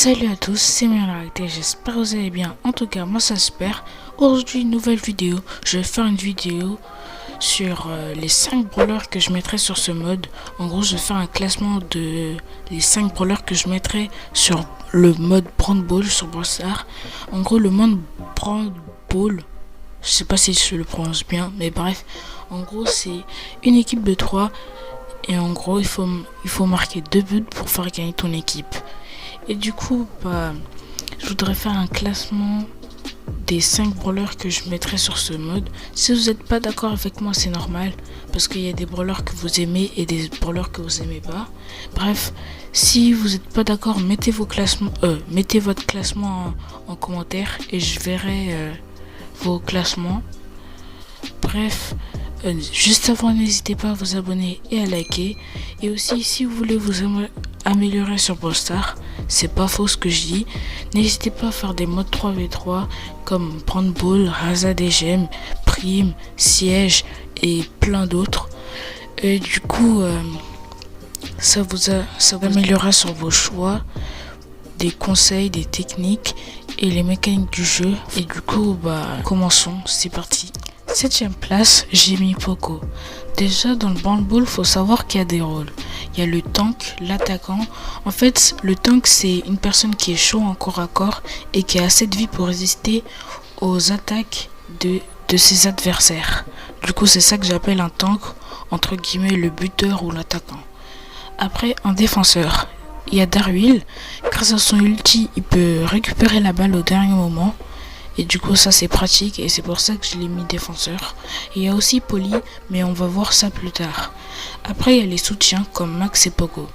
Salut à tous, c'est Mérité, j'espère que vous allez bien. En tout cas, moi ça se perd. Aujourd'hui, une nouvelle vidéo. Je vais faire une vidéo sur les 5 brawlers que je mettrai sur ce mode. En gros, je vais faire un classement de les 5 brawlers que je mettrai sur le mode Brawl Ball sur Brawl Stars. En gros, le mode Brawl Ball, je sais pas si je le prononce bien, mais bref, en gros, c'est une équipe de 3. Et en gros, il faut marquer 2 buts pour faire gagner ton équipe. Et du coup, je voudrais faire un classement des 5 brawlers que je mettrai sur ce mode. Si vous n'êtes pas d'accord avec moi, c'est normal. Parce qu'il y a des brawlers que vous aimez et des brawlers que vous aimez pas. Bref, si vous n'êtes pas d'accord, mettez votre classement en commentaire. Et je verrai vos classements. Bref, juste avant, n'hésitez pas à vous abonner et à liker. Et aussi, si vous voulez vous améliorer sur Brawl Stars, c'est pas faux ce que je dis, n'hésitez pas à faire des modes 3v3 comme Brawl Ball, Rasa des gemmes, Prime, Siège et plein d'autres. Et du coup, ça vous améliorera sur vos choix, des conseils, des techniques et les mécaniques du jeu. Et du coup, commençons, c'est parti. 7ème place, j'ai mis Poco. Déjà dans le Brawl Ball, faut savoir qu'il y a des rôles. Il y a le tank, l'attaquant. En fait, le tank, c'est une personne qui est chaud en corps à corps et qui a assez de vie pour résister aux attaques de ses adversaires. Du coup, c'est ça que j'appelle un tank, entre guillemets, le buteur ou l'attaquant. Après, un défenseur. Il y a Darryl. Grâce à son ulti, il peut récupérer la balle au dernier moment. Et du coup, ça c'est pratique et c'est pour ça que je l'ai mis défenseur. Il y a aussi Polly, mais on va voir ça plus tard. Après, il y a les soutiens comme Max et Poco.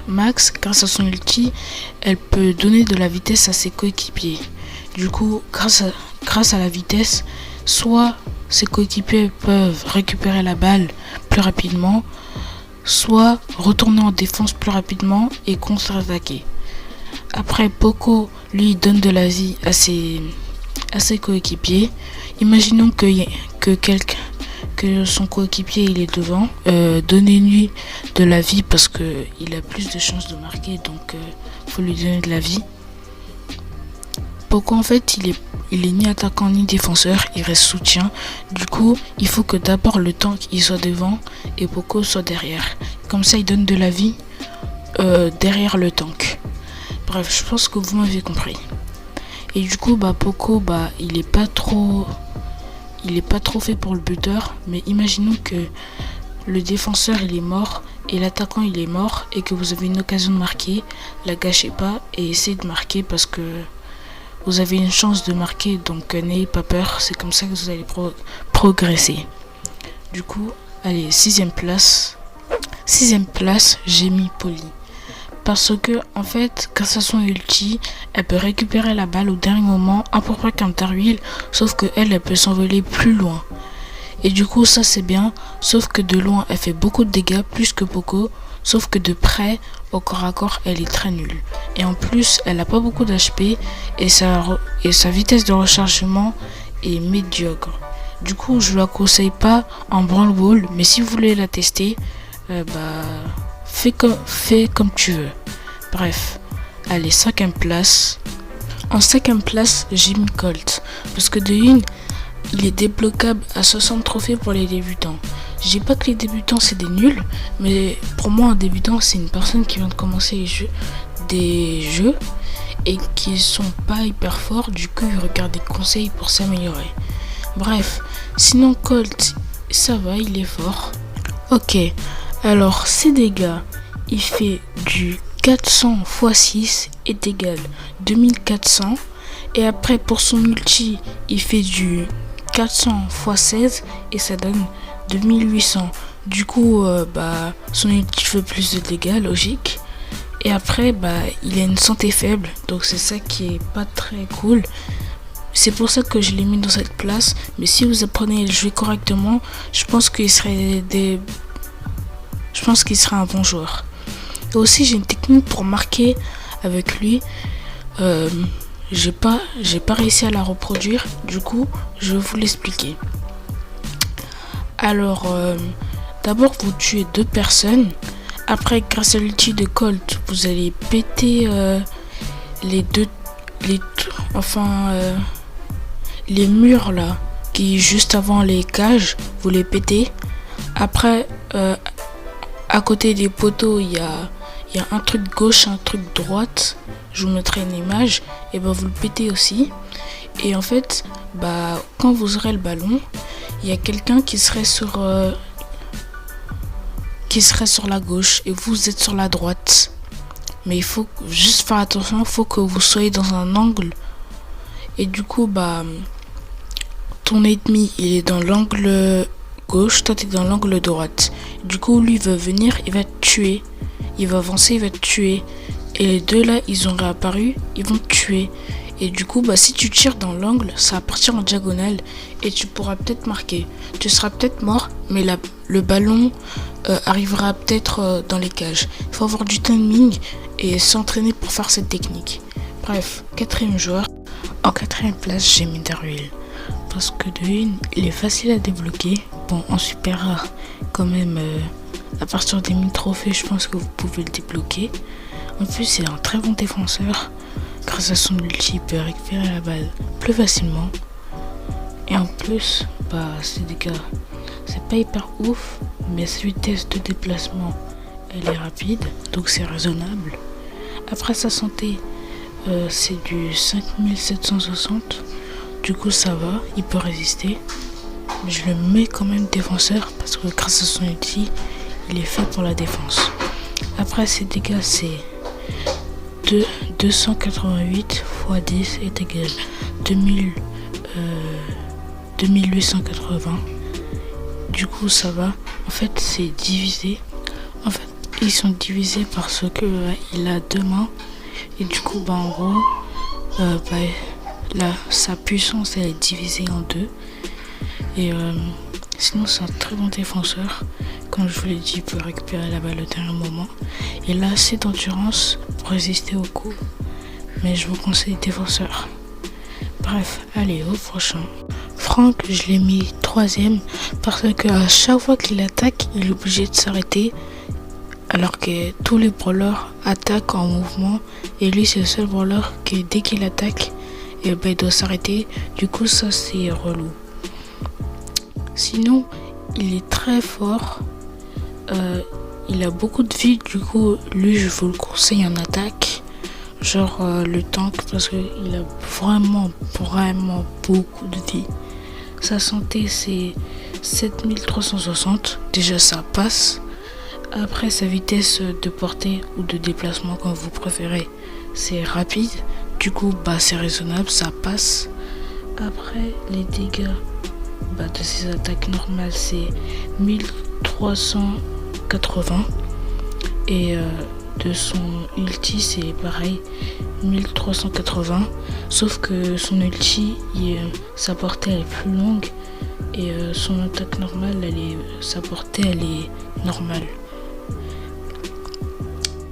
Max, grâce à son ulti, elle peut donner de la vitesse à ses coéquipiers. Du coup, grâce à la vitesse, soit ses coéquipiers peuvent récupérer la balle plus rapidement, soit retourner en défense plus rapidement et contre-attaquer. Après, Poco, lui, donne de la vie à ses coéquipiers. Imaginons que son coéquipier il est devant. Donnez-lui de la vie parce qu'il a plus de chances de marquer, donc faut lui donner de la vie. Poco, en fait, il est ni attaquant ni défenseur, il reste soutien. Du coup, il faut que d'abord le tank il soit devant et Poco soit derrière. Comme ça, il donne de la vie derrière le tank. Bref, je pense que vous m'avez compris. Et du coup, Poco, il est pas trop fait pour le buteur. Mais imaginons que le défenseur il est mort et l'attaquant il est mort et que vous avez une occasion de marquer, la gâchez pas et essayez de marquer parce que vous avez une chance de marquer. Donc n'ayez pas peur, c'est comme ça que vous allez progresser. Du coup, allez, 6ème place. 6ème place, j'ai mis Polly. Parce que, en fait, grâce à son ulti, elle peut récupérer la balle au dernier moment, à peu près comme Darryl, sauf que elle peut s'envoler plus loin. Et du coup, ça c'est bien, sauf que de loin, elle fait beaucoup de dégâts, plus que Poco, sauf que de près, au corps à corps, elle est très nulle. Et en plus, elle n'a pas beaucoup d'HP, et sa vitesse de rechargement est médiocre. Du coup, je ne la conseille pas en Brawl Ball, mais si vous voulez la tester, fais comme tu veux. Bref, allez, 5ème place. En 5ème place, j'ai mis Colt. Parce que de une, il est débloquable à 60 trophées pour les débutants. Je dis pas que les débutants c'est des nuls, mais pour moi un débutant c'est une personne qui vient de commencer des jeux et qui sont pas hyper forts, du coup il regarde des conseils pour s'améliorer. Bref, sinon Colt, ça va, il est fort. Ok. Alors, ses dégâts, il fait du 400 x 6 est égal 2400. Et après, pour son ulti, il fait du 400 x 16 et ça donne 2800. Du coup, son ulti fait plus de dégâts, logique. Et après, il a une santé faible, donc c'est ça qui est pas très cool. C'est pour ça que je l'ai mis dans cette place. Mais si vous apprenez à le jouer correctement, je pense qu'il serait un bon joueur. Et aussi j'ai une technique pour marquer avec lui. J'ai pas réussi à la reproduire. Du coup, je vais vous l'expliquer. Alors, d'abord vous tuez 2 personnes. Après, grâce à l'ulti de Colt, vous allez péter les deux, les murs là, qui juste avant les cages, vous les pétez. Après, à côté des poteaux, il y a un truc gauche, un truc droite. Je vous mettrai une image. Et ben vous le pétez aussi. Et en fait, quand vous aurez le ballon, il y a quelqu'un qui serait sur la gauche et vous êtes sur la droite. Mais il faut juste faire attention, il faut que vous soyez dans un angle. Et du coup, ton ennemi, il est dans l'angle gauche, toi tu es dans l'angle droite. Du coup, lui il veut venir, il va te tuer. Il va avancer, il va te tuer. Et les deux là, ils ont réapparu, ils vont te tuer. Et du coup, si tu tires dans l'angle, ça va partir en diagonale et tu pourras peut-être marquer. Tu seras peut-être mort, mais le ballon arrivera peut-être dans les cages. Il faut avoir du timing et s'entraîner pour faire cette technique. Bref, quatrième joueur. En quatrième place, j'ai mis Darwin. Parce que de une, il est facile à débloquer. Bon, en super rare, quand même, à partir des 1000 trophées, je pense que vous pouvez le débloquer. En plus, c'est un très bon défenseur. Grâce à son ulti, il peut récupérer la balle plus facilement. Et en plus, ses dégâts, c'est pas hyper ouf, mais sa vitesse de déplacement, elle est rapide, donc c'est raisonnable. Après, sa santé, c'est du 5760. Du coup, ça va, il peut résister. Mais je le mets quand même défenseur parce que grâce à son ulti, il est fait pour la défense. Après, ses dégâts, c'est 288 x 10 est égal 2880. Du coup, ça va. En fait, c'est divisé. En fait, ils sont divisés parce que il a deux mains. Et du coup, en gros, sa puissance elle est divisée en deux. Et sinon, c'est un très bon défenseur. Comme je vous l'ai dit, il peut récupérer la balle au dernier moment. Il a assez d'endurance pour résister au coup. Mais je vous conseille défenseur. Bref, allez, au prochain. Franck, je l'ai mis troisième parce que à chaque fois qu'il attaque, il est obligé de s'arrêter. Alors que tous les brawlers attaquent en mouvement. Et lui, c'est le seul brawler qui, dès qu'il attaque, il doit s'arrêter. Du coup, ça, c'est relou. Sinon, il est très fort. Il a beaucoup de vie. Du coup, lui, je vous le conseille en attaque. Genre le tank, parce qu'il a vraiment beaucoup de vie. Sa santé, c'est 7360. Déjà, ça passe. Après, sa vitesse de portée ou de déplacement, comme vous préférez, c'est rapide. Du coup, c'est raisonnable, ça passe. Après, les dégâts de ses attaques normales, c'est 1380. Et de son ulti, c'est pareil, 1380. Sauf que son ulti, sa portée elle est plus longue. Et son attaque normale, sa portée elle est normale.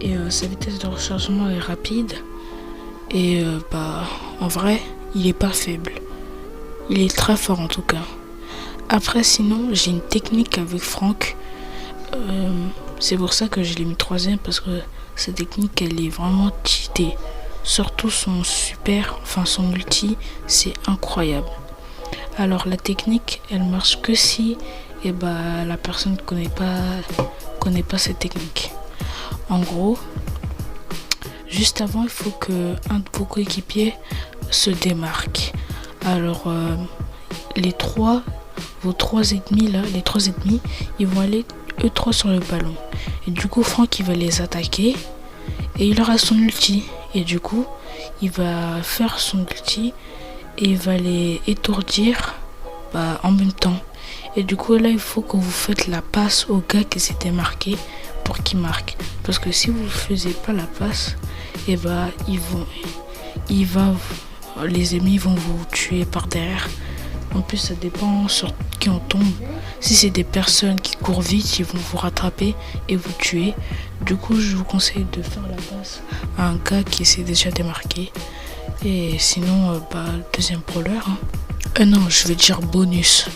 Et sa vitesse de rechargement est rapide. Et en vrai, il est pas faible. Il est très fort en tout cas. Après, sinon, j'ai une technique avec Franck. C'est pour ça que je l'ai mis troisième, parce que cette technique, elle est vraiment cheatée. Surtout son son ulti, c'est incroyable. Alors la technique, elle marche que si la personne connaît pas cette technique. En gros, juste avant, il faut que un de vos coéquipiers se démarque. Alors vos trois ennemis, ils vont aller eux trois sur le ballon. Et du coup, Franck, il va les attaquer et il aura son ulti. Et du coup, il va faire son ulti et il va les étourdir en même temps. Et du coup, là, il faut que vous faites la passe au gars qui s'est démarqué pour qu'il marque. Parce que si vous ne faisiez pas la passe, les ennemis vont vous tuer par derrière. En plus, ça dépend sur qui on tombe. Si c'est des personnes qui courent vite, ils vont vous rattraper et vous tuer. Du coup, je vous conseille de faire la passe à un gars qui s'est déjà démarqué. Et sinon, le deuxième brawler. Non, je vais dire bonus.